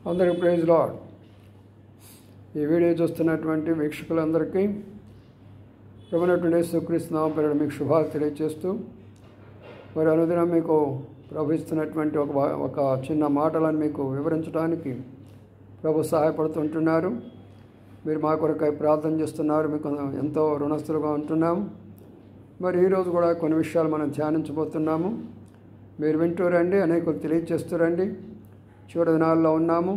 అందరికీ praise lord. ఈ video చూస్తున్నటువంటి వీక్షకులందరికీ ప్రభువైనటువంటి యేసుక్రీస్తు నామమున పేరిట మీకు శుభాలు తెలియజేస్తూ మరి అనుదినం మీకు ప్రభు ఇస్తున్నటువంటి ఒక చిన్న మాటలను మీకు వివరించడానికి ప్రభు సహాయపడుతుంటున్నారు. మీరు మా కొరకై ప్రార్థన చేస్తున్నారు. మీకు ఎంతో రుణస్తులుగా ఉంటున్నాము. మరి ఈరోజు కూడా కొన్ని విషయాలు మనం ధ్యానించబోతున్నాము. మీరు వింటూ రండి, అనేకులు తెలియజేస్తూ రండి. చివరి దినాల్లో ఉన్నాము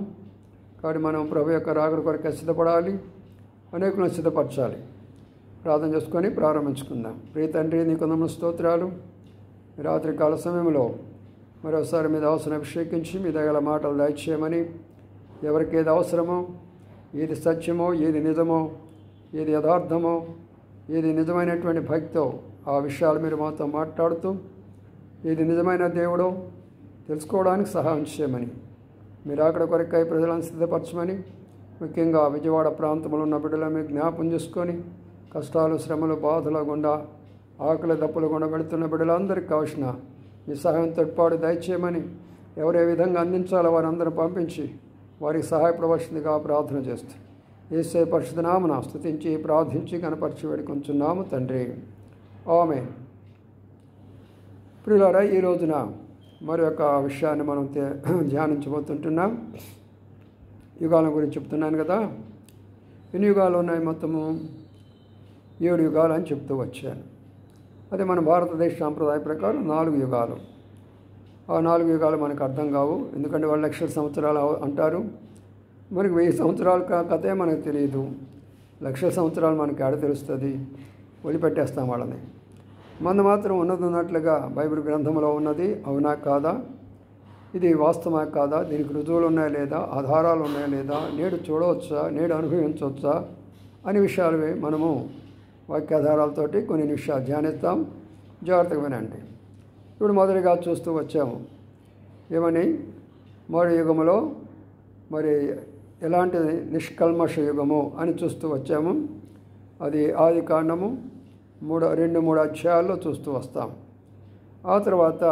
కాబట్టి మనం ప్రభు యొక్క రాకడ కొరకు సిద్ధపడాలి, అనేకులను సిద్ధపరచాలి. ప్రార్థన చేసుకొని ప్రారంభించుకుందాం. ప్రియ తండ్రి, నీకు వందనాలు, స్తోత్రాలు. రాత్రికాల సమయంలో మరోసారి మీద అవసరం అభిషేకించి మీ దగ్గర మాటలు దయచేయమని, ఎవరికి ఏది అవసరమో, ఏది సత్యమో, ఏది నిజమో, ఏది యథార్థమో, ఏది నిజమైనటువంటి భక్తో ఆ విషయాలు మీరు మాతో మాట్లాడుతూ ఏది నిజమైన దేవుడో తెలుసుకోవడానికి సహాయం చేయమని, మీరు అక్కడ కొరకై ప్రజలను సిద్ధపరచమని, ముఖ్యంగా విజయవాడ ప్రాంతంలో ఉన్న బిడ్డలను మీరు జ్ఞాపం చేసుకొని కష్టాలు, శ్రమలు, బాధల గుండా, ఆకలి దప్పుల గుండా వెళుతున్న బిడ్డలందరికీ కావాల్సిన మీ సహాయం తోడ్పాటు దయచేయమని, ఎవరే విధంగా అందించాలో వారందరూ పంపించి వారికి సహాయపడవలసిందిగా ప్రార్థన చేస్తూ యేసు పరిశుద్ధ నామమున స్తుతించి ప్రార్థించి కనపరిచి వేడుకొంచున్నాము తండ్రి. ఆమేన్. ప్రియులారా, ఈ రోజున మరి యొక్క విషయాన్ని మనం ధ్యానించబోతుంటున్నాం. యుగాల గురించి చెప్తున్నాను కదా. ఎన్ని యుగాలు ఉన్నాయి? మొత్తము 7 యుగాలు అని చెప్తూ వచ్చాను. అదే మన భారతదేశ సాంప్రదాయ ప్రకారం 4 యుగాలు. ఆ 4 యుగాలు మనకు అర్థం కావు, ఎందుకంటే వాళ్ళు లక్షల సంవత్సరాలు అంటారు. మనకి 1000 సంవత్సరాల కథే మనకు తెలియదు. లక్షల సంవత్సరాలు మనకి ఆడ తెలుస్తుంది, వదిలిపెట్టేస్తాం వాళ్ళని. మనది మాత్రం ఉన్నట్లుగా బైబిల్ గ్రంథంలో ఉన్నది అవునా కాదా, ఇది వాస్తవమా కాదా, దీనికి రుజువులు ఉన్నాయా లేదా, ఆధారాలు ఉన్నాయా లేదా, నేడు చూడవచ్చా, నేడు అనుభవించవచ్చా అనే విషయాలు మనము వాక్యాధారాలతోటి కొన్ని విషయాలు ధ్యానిస్తాం. జాగ్రత్తగా వినండి. ఇప్పుడు మొదటిగా చూస్తూ వచ్చాము ఏమని, మరి యుగములో మరి ఎలాంటి నిష్కల్మష యుగము అని చూస్తూ వచ్చాము. అది ఆది కాండము 2-3 అధ్యాయాల్లో చూస్తూ వస్తాం. ఆ తర్వాత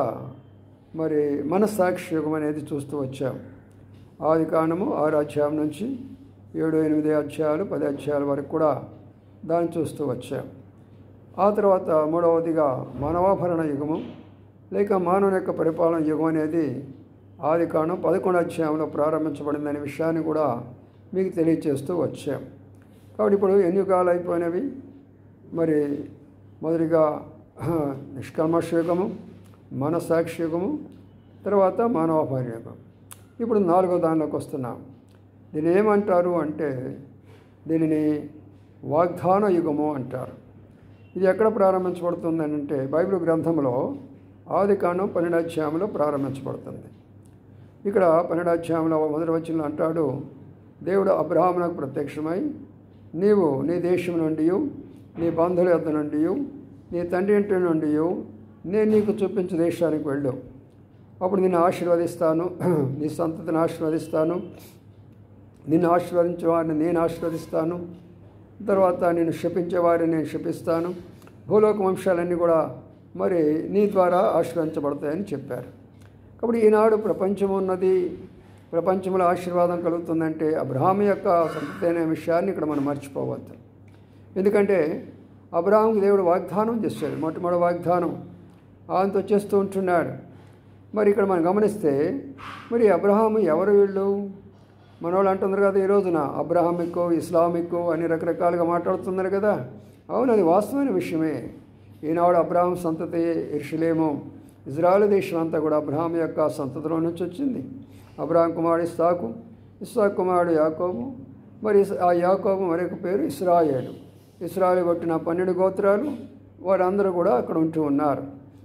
మరి మనస్సాక్షి యుగం అనేది చూస్తూ వచ్చాం. ఆది కాండము 6 అధ్యాయం నుంచి 7-8 అధ్యాయాలు 10 అధ్యాయాల వరకు కూడా దాన్ని చూస్తూ వచ్చాం. ఆ తర్వాత మూడవదిగా మానవాభరణ యుగము లేక మానవుని యొక్క పరిపాలన యుగం అనేది ఆది కాండం 11 అధ్యాయంలో ప్రారంభించబడిందనే విషయాన్ని కూడా మీకు తెలియజేస్తూ వచ్చాం. కాబట్టి ఇప్పుడు ఎన్ని యుగాలు అయిపోయినవి? మరి మొదటిగా నిష్కల్మష యుగము, మనస్సాక్షి యుగము, తర్వాత మానవాభరణ యుగం. ఇప్పుడు 4వ దానిలోకి వస్తున్నాం. దీన్ని ఏమంటారు అంటే, దీనిని వాగ్దాన యుగము అంటారు. ఇది ఎక్కడ ప్రారంభించబడుతుంది అంటే బైబిల్ గ్రంథంలో ఆది కాండం 12 అధ్యాయంలో ప్రారంభించబడుతుంది. ఇక్కడ 12 అధ్యాయంలో 1వ వచనంలో అంటాడు, దేవుడు అబ్రహామునకు ప్రత్యక్షమై, నీవు నీ దేశం నుండి, నీ బంధువుల యొద్ద నుండి, నీ తండ్రి ఇంటి నుండి నేను నీకు చూపించే దేశానికి వెళ్ళు. అప్పుడు నిన్ను ఆశీర్వదిస్తాను, నీ సంతతిని ఆశీర్వదిస్తాను, నిన్ను ఆశీర్వదించే వారిని నేను ఆశీర్వదిస్తాను, తర్వాత నిన్ను శపించే వారిని నేను శపిస్తాను, భూలోక వంశాలన్నీ కూడా మరి నీ ద్వారా ఆశీర్వదించబడతాయని చెప్పారు. కాబట్టి ఈనాడు ప్రపంచం ఉన్నది, ప్రపంచంలో ఆశీర్వాదం కలుగుతుందంటే అబ్రహాము యొక్క సంతతి అనే విషయాన్ని ఇక్కడ మనం మర్చిపోవద్దు. ఎందుకంటే అబ్రహాముకు దేవుడు వాగ్దానం చేశాడు, మొట్టమొదటి వాగ్దానం ఆయనతో చేస్తూ ఉంటున్నాడు. మరి ఇక్కడ మనం గమనిస్తే మరి అబ్రహాము ఎవరు వీళ్ళు? మన వాళ్ళు అంటున్నారు కదా ఈ రోజున అబ్రహామికో ఇస్లామికో అని రకరకాలుగా మాట్లాడుతున్నారు కదా. అవును, అది వాస్తవమైన విషయమే. ఈనాడు అబ్రహాం సంతతి యెరూషలేము, ఇజ్రాయేలు దేశం అంతా కూడా అబ్రహాం యొక్క సంతతిలో నుంచి వచ్చింది. అబ్రహాం కుమారుడు ఇస్సాకు, ఇస్సాకు కుమారుడు యాకోబు, మరి ఆ యాకోబు మరొక పేరు ఇశ్రాయేలు. ఇశ్రాయేలు కొట్టిన 12 గోత్రాలు వారందరూ కూడా అక్కడ ఉంటూ ఉన్నారు.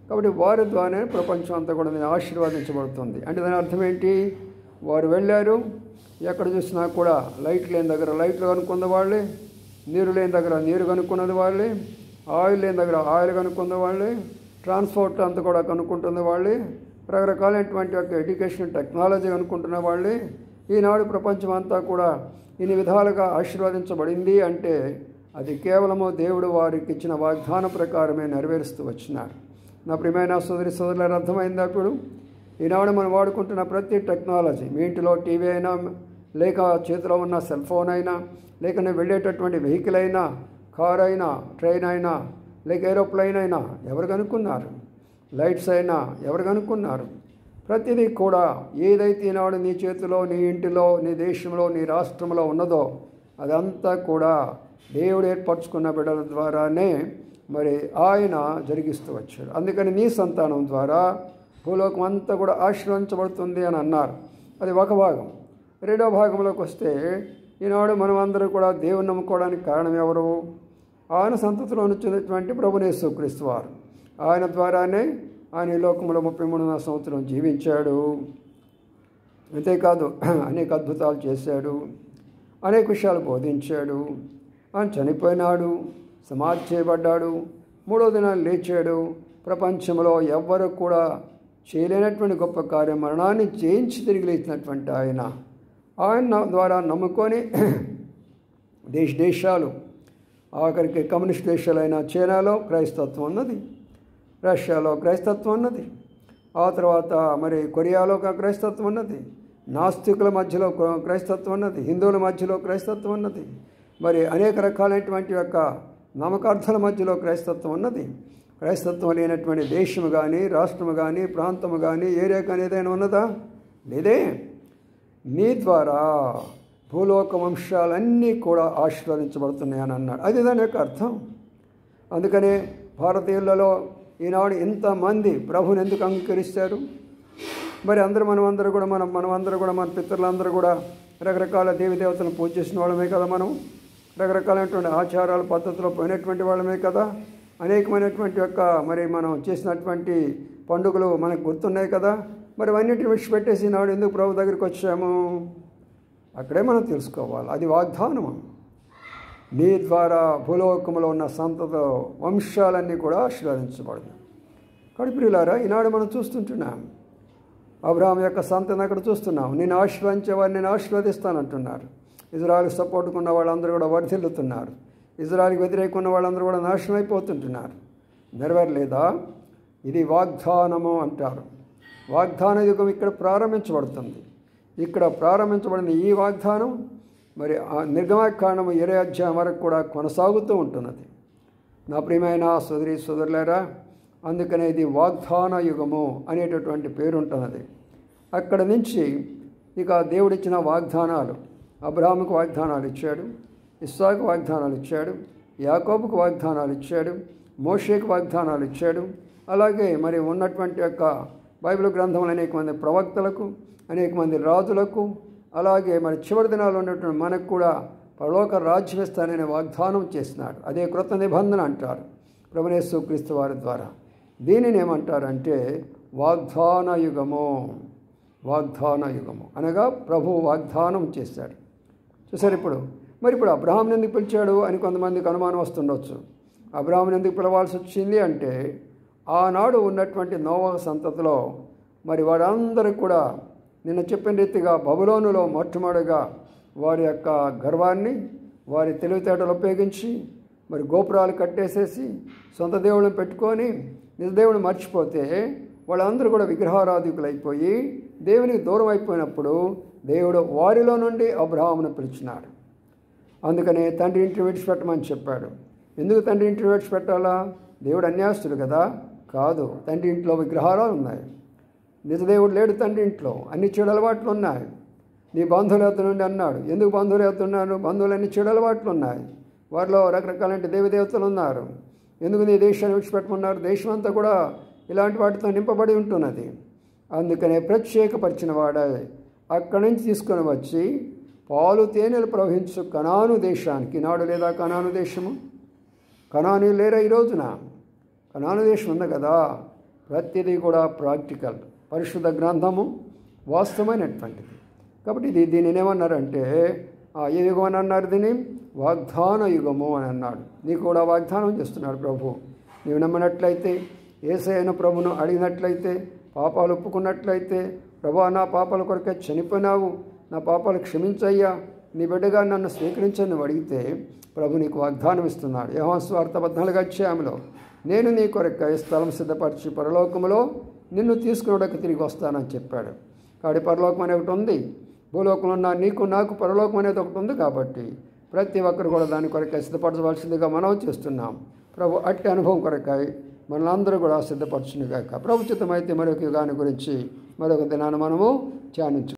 కాబట్టి వారి ద్వారానే ప్రపంచం అంతా కూడా ఆశీర్వాదించబడుతుంది. అంటే దాని అర్థం ఏంటి? వారు వెళ్ళారు, ఎక్కడ చూసినా కూడా లైట్ లేని దగ్గర లైట్లు కనుక్కున్న వాళ్ళే, నీరు లేని దగ్గర నీరు కనుక్కున్నది వాళ్ళే, ఆయిల్ లేని దగ్గర ఆయిల్ కనుక్కున్న వాళ్ళే, ట్రాన్స్పోర్ట్ అంతా కూడా కనుక్కుంటున్న వాళ్ళే, రకరకాలైనటువంటి యొక్క ఎడ్యుకేషన్ టెక్నాలజీ కనుక్కుంటున్న వాళ్ళే. ఈనాడు ప్రపంచం అంతా కూడా ఇన్ని విధాలుగా ఆశీర్వదించబడింది అంటే అది కేవలము దేవుడు వారికి ఇచ్చిన వాగ్దాన ప్రకారమే నెరవేరుస్తూ వచ్చినారు. నా ప్రియమైన సోదరి సోదరులకు అర్థమైంది. అప్పుడు ఈనాడు మనం వాడుకుంటున్న ప్రతి టెక్నాలజీ, మీ ఇంటిలో టీవీ అయినా, లేక చేతిలో ఉన్న సెల్ ఫోన్ అయినా, లేక నేను వెళ్ళేటటువంటి వెహికల్ అయినా, కార్ అయినా, ట్రైన్ అయినా, లేక ఏరోప్లేన్ అయినా ఎవరు కనుక్కున్నారు? లైట్స్ అయినా ఎవరు కనుక్కున్నారు? ప్రతిదీ కూడా ఏదైతే ఈనాడు నీ చేతిలో, నీ ఇంటిలో, నీ దేశంలో, నీ రాష్ట్రంలో ఉన్నదో అదంతా కూడా దేవుడు ఏర్పరచుకున్న బిడ్డల ద్వారానే మరి ఆయన జరిగిస్తూ వచ్చాడు. అందుకని నీ సంతానం ద్వారా భూలోకం అంతా కూడా ఆశీర్వదించబడుతుంది అని అన్నారు. అది ఒక భాగం. రెండో భాగంలోకి వస్తే ఈనాడు మనం అందరూ కూడా దేవుని నమ్ముకోవడానికి కారణం ఎవరు? ఆయన సంతతిలో వచ్చినటువంటి ప్రభువు యేసుక్రీస్తు వారు. ఆయన ద్వారానే ఆయన ఈ లోకంలో 33 సంవత్సరం జీవించాడు. అంతేకాదు అనేక అద్భుతాలు చేశాడు, అనేక విషయాలు బోధించాడు. ఆయన చనిపోయినాడు, సమాధి చేయబడ్డాడు, 3వ దినాన్ని లేచాడు. ప్రపంచంలో ఎవ్వరు కూడా చేయలేనటువంటి గొప్ప కార్యం, మరణాన్ని జయించి తిరిగి లేచినటువంటి ఆయన ద్వారా నమ్ముకొని దేశాలు, ఆఖరికి కమ్యూనిస్ట్ దేశాలైన చైనాలో క్రైస్తత్వం ఉన్నది, రష్యాలో క్రైస్తత్వం ఉన్నది, ఆ తర్వాత మరి కొరియాలో క్రైస్తత్వం ఉన్నది, నాస్తికుల మధ్యలో క్రైస్తత్వం ఉన్నది, హిందువుల మధ్యలో క్రైస్తత్వం ఉన్నది, మరి అనేక రకాలైనటువంటి యొక్క నమ్మకార్థాల మధ్యలో క్రైస్తత్వం ఉన్నది. క్రైస్తత్వం లేనటువంటి దేశము కానీ, రాష్ట్రము కానీ, ప్రాంతము కానీ, ఏరియా కానీ ఏదైనా ఉన్నదా? లేదే. నీ ద్వారా భూలోక వంశాలన్నీ కూడా ఆశీర్వదించబడుతున్నాయని అన్నాడు. అది దాని యొక్క అర్థం. అందుకనే భారతీయులలో ఈనాడు ఇంతమంది ప్రభుని ఎందుకు అంగీకరిస్తారు? మరి మనమందరూ కూడా మన పితరులందరూ కూడా రకరకాల దేవతలను పూజ చేసిన వాళ్ళమే కదా. మనం రకరకాలైనటువంటి ఆచారాల పద్ధతిలో పోయినటువంటి వాళ్ళమే కదా. అనేకమైనటువంటి యొక్క మరి మనం చేసినటువంటి పండుగలు మనకు గుర్తున్నాయి కదా. మరి అన్నింటిని విడిచిపెట్టేసి నాడు ఎందుకు ప్రభు దగ్గరికి వచ్చాము? అక్కడే మనం తెలుసుకోవాలి. అది వాగ్దానము. నీ ద్వారా భూలోకంలో ఉన్న సంతత వంశాలన్నీ కూడా ఆశీర్వదించబడదు. కడుపులారా, ఈనాడు మనం చూస్తుంటున్నాం. అబ్రహాం యొక్క సంతతిని అక్కడ చూస్తున్నాం. నేను ఆశీర్వదించేవారిని నేను ఆశీర్వదిస్తానంటున్నారు. ఇజ్రాయెల్ సపోర్ట్గా ఉన్న వాళ్ళందరూ కూడా వర్ధిల్లుతున్నారు. ఇజ్రాయెల్కి వ్యతిరేకంగా ఉన్న వాళ్ళందరూ కూడా నాశనం అయిపోతుంటున్నారు. నెరవేరలేదా? ఇది వాగ్దానము అంటారు. వాగ్దాన యుగం ఇక్కడ ప్రారంభించబడుతుంది. ఇక్కడ ప్రారంభించబడిన ఈ వాగ్దానం మరి నిర్గమకాండము 20 అధ్యాయం వరకు కూడా కొనసాగుతూ ఉంటున్నది. నా ప్రియమైన సోదరులారా, అందుకనే ఇది వాగ్దాన యుగము అనేటటువంటి పేరు ఉంటున్నది. అక్కడ నుంచి ఇక దేవుడిచ్చిన వాగ్దానాలు, అబ్రహాముకు వాగ్దానాలు ఇచ్చాడు, ఇస్సాకు వాగ్దానాలు ఇచ్చాడు, యాకోబుకు వాగ్దానాలు ఇచ్చాడు, మోషేకు వాగ్దానాలు ఇచ్చాడు. అలాగే మరి ఉన్నటువంటి యొక్క బైబిల్ గ్రంథంలో అనేక మంది ప్రవక్తలకు, అనేక మంది రాజులకు, అలాగే మరి చివరి దినాల్లో ఉన్నటువంటి మనకు కూడా పరలోక రాజ్యం ఇస్తాననే వాగ్దానం చేసినాడు. అదే కృత నిబంధన అంటారు ప్రభువు యేసుక్రీస్తు వారి ద్వారా. దీనిని ఏమంటారంటే వాగ్దాన యుగము. వాగ్దాన యుగము అనగా ప్రభువు వాగ్దానం చేశాడు. చూసారు. ఇప్పుడు అబ్రహాంని ఎందుకు పిలిచాడు అని కొంతమందికి అనుమానం వస్తుండొచ్చు. అబ్రహాంని ఎందుకు పిలవాల్సి వచ్చింది అంటే ఆనాడు ఉన్నటువంటి నోవహు సంతతిలో మరి వారందరూ కూడా నిన్న చెప్పిన రీతిగా బబులోనులో మొట్టమొదటిగా వారి యొక్క గర్వాన్ని, వారి తెలివితేటలు ఉపయోగించి మరి గోపురాలు కట్టేసేసి సొంత దేవుళ్ళని పెట్టుకొని నిజదేవుని మర్చిపోతే వాళ్ళందరూ కూడా విగ్రహారాధికులు అయిపోయి దేవునికి దూరం అయిపోయినప్పుడు దేవుడు వారిలో నుండి అబ్రహామును పిలిచినాడు. అందుకనే తండ్రి ఇంటిని విడిచిపెట్టమని చెప్పాడు. ఎందుకు తండ్రి ఇంటిని విడిచిపెట్టాలా? దేవుడు అన్యాస్తుడు కదా? కాదు. తండ్రి ఇంట్లో విగ్రహాలు ఉన్నాయి. నిజదేవుడు లేడు తండ్రి ఇంట్లో. అన్ని చెడు అలవాట్లు ఉన్నాయి. నీ బంధువుల యొద్ద నుండి అన్నాడు. ఎందుకు బంధువుల యొద్ద ఉన్నారు? బంధువులన్నీ చెడు అలవాట్లు ఉన్నాయి. వారిలో రకరకాలంటి దేవదేవతలు ఉన్నారు. ఎందుకు నీ దేశాన్ని విడిచిపెట్టమన్నారు? దేశం అంతా కూడా ఇలాంటి వాటితో నింపబడి ఉంటున్నది. అందుకనే ప్రత్యేకపరిచిన వాడే అక్కడి నుంచి తీసుకొని వచ్చి పాలు తేనెలు ప్రవహించు కనాను దేశానికి. నాడు లేదా కనాను దేశము? కనాను లేరా ఈ రోజున? కనాను దేశం ఉంది కదా. ప్రతిదీ కూడా ప్రాక్టికల్, పరిశుద్ధ గ్రంథము వాస్తవమైనటువంటిది. కాబట్టి దీనిని ఏమన్నారంటే ఏ యుగం అని అన్నారు? దీన్ని వాగ్దాన యుగము అని అన్నాడు. నీకు కూడా వాగ్దానం చేస్తున్నాడు ప్రభు. నీవు నమ్మినట్లయితే, యేసయ్యను ప్రభును అడిగినట్లయితే, పాపాలు ఒప్పుకున్నట్లయితే, ప్రభు నా పాపాల కొరకే చనిపోయినావు, నా పాపాలు క్షమించయ్యా, నీ బిడ్డగా నన్ను స్వీకరించని నువ్వు అడిగితే ప్రభు నీకు వాగ్దానం ఇస్తున్నాడు. యోహాను సువార్త 14వ అధ్యాయంలో నేను నీ కొరకై స్థలం సిద్ధపరిచి పరలోకములో నిన్ను తీసుకునేవాడికి తిరిగి వస్తానని చెప్పాడు. కాబట్టి పరలోకం అనేది ఒకటి ఉంది, భూలోకంలో ఉన్న నీకు నాకు పరలోకం అనేది ఒకటి ఉంది. కాబట్టి ప్రతి ఒక్కరు కూడా దాని కొరకై సిద్ధపరచవలసిందిగా మనం చేస్తున్నాం. ప్రభు అట్టి అనుభవం కొరకై మనల్ని అందరూ కూడా సిద్ధపరచునుగాక. ప్రభుత్వమైతే మరొక యుగాన్ని గురించి మరొక దినాన్ని మనము ధ్యానించు.